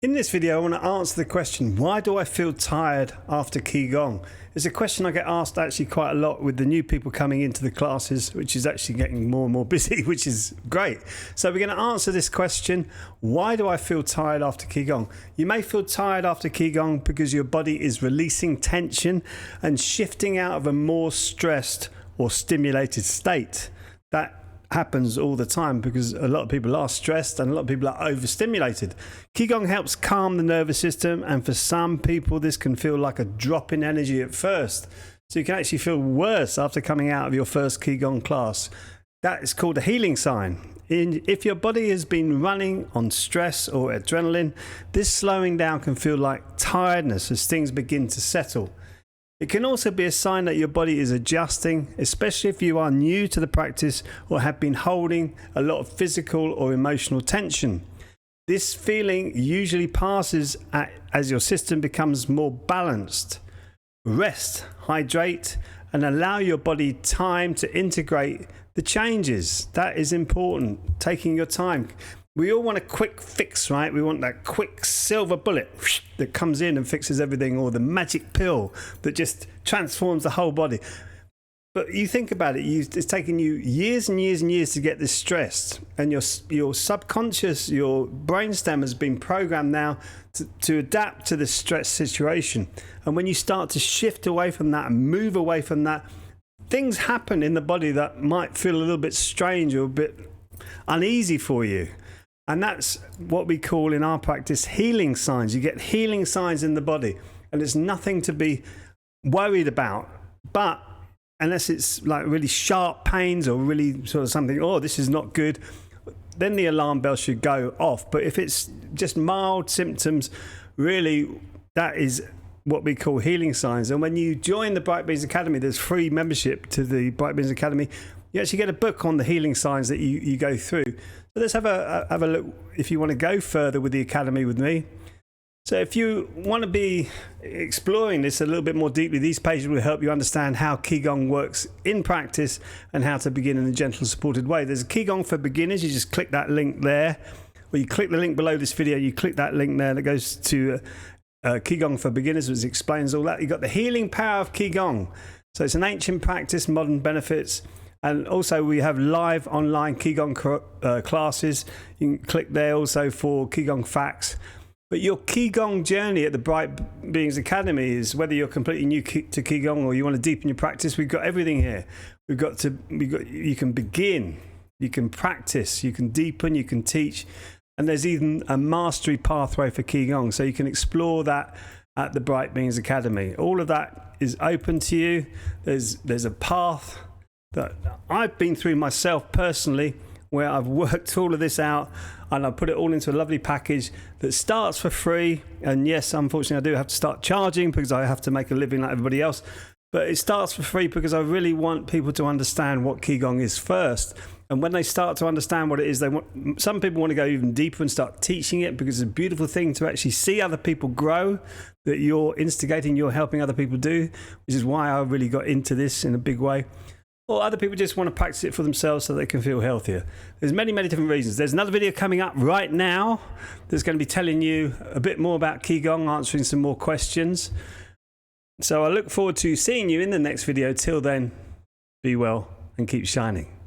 In this video, I want to answer the question, why do I feel tired after Qigong? It's a question I get asked actually quite a lot with the new people coming into the classes, which is actually getting more and more busy, which is great. So we're going to answer this question, why do I feel tired after Qigong? You may feel tired after Qigong because your body is releasing tension and shifting out of a more stressed or stimulated state. That happens all the time because a lot of people are stressed and a lot of people are overstimulated. Qigong helps calm the nervous system, and for some people this can feel like a drop in energy at first. So you can actually feel worse after coming out of your first Qigong class. That is called a healing sign. If your body has been running on stress or adrenaline, this slowing down can feel like tiredness as things begin to settle. It can also be a sign that your body is adjusting, especially if you are new to the practice or have been holding a lot of physical or emotional tension. This feeling usually passes as your system becomes more balanced. Rest, hydrate, and allow your body time to integrate the changes. That is important, taking your time. We all want a quick fix, right? We want that quick silver bullet that comes in and fixes everything, or the magic pill that just transforms the whole body. But you think about it, it's taken you years and years and years to get this stressed, and your subconscious, your brainstem has been programmed now to adapt to this stress situation. And when you start to shift away from that and move away from that, things happen in the body that might feel a little bit strange or a bit uneasy for you. And that's what we call in our practice healing signs. You get healing signs in the body, and it's nothing to be worried about. But unless it's like really sharp pains or really sort of something, oh, this is not good, then the alarm bell should go off. But if it's just mild symptoms, really, that is what we call healing signs. And when you join the Bright Beings Academy, there's free membership to the Bright Beings Academy. You actually get a book on the healing signs that you go through. So let's have a look if you want to go further with the Academy with me. So if you want to be exploring this a little bit more deeply, these pages will help you understand how Qigong works in practice and how to begin in a gentle, supported way. There's a Qigong for beginners. You just click that link there. Or you click the link below this video, you click that link there that goes to Qigong for beginners, which explains all that. You've got the healing power of Qigong. So it's an ancient practice, modern benefits. And also we have live online Qigong classes. You can click there also for Qigong facts. But your Qigong journey at the Bright Beings Academy is whether you're completely new to Qigong or you want to deepen your practice. We've got everything here. You can begin, you can practice, you can deepen, you can teach. And there's even a mastery pathway for Qigong. So you can explore that at the Bright Beings Academy. All of that is open to you. There's a path that I've been through myself personally, where I've worked all of this out and I put it all into a lovely package that starts for free. And yes, unfortunately I do have to start charging because I have to make a living like everybody else, but it starts for free because I really want people to understand what Qigong is first. And when they start to understand what it is, some people want to go even deeper and start teaching it, because it's a beautiful thing to actually see other people grow, that you're instigating, you're helping other people do, which is why I really got into this in a big way. Or other people just want to practice it for themselves so they can feel healthier. There's many, many different reasons. There's another video coming up right now that's going to be telling you a bit more about Qigong, answering some more questions. So I look forward to seeing you in the next video. Till then, be well and keep shining.